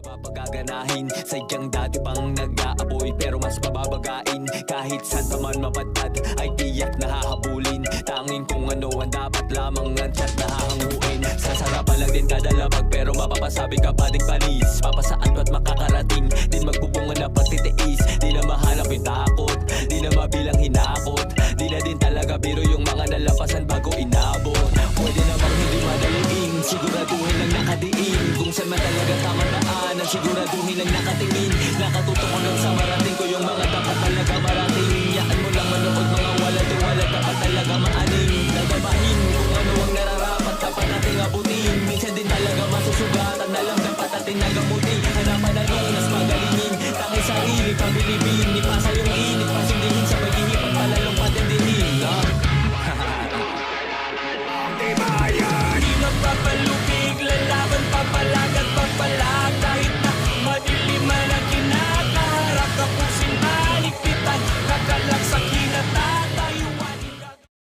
na ba pagaganahin? Sadyang dati pang nag-aapoy pero mas mababagain. Kahit saan pa man mapadpad ay tiyak nahahabulin. Tanging kung ano ang dapat lamang ang chat na hahanguin. Sasarapan lang din kada labag pero mapapasabi ka pa ding panis. Papasaan ba't makakarating? Din magbubunga na pagtitiis. Di na mahanap yung takot, di na mabilang hinakot. Di na din talaga biro yung mga nalampasan bago inabot. Pwede namang hindi madaliin, siguraduhin lang nakadiin. Kung saan man talaga tama daanan, siguraduhin lang nakatingin. Nakatutok hanggang sa marating ko yung mga dapat talaga marating. Yaan mo lang manood mga wala dapat talaga maaning. Nagamahin kung ano ang nararapat dapat nating abutin. Minsan din talaga masusugatan na lang dapat natin nagamutin. Hanapan na lunas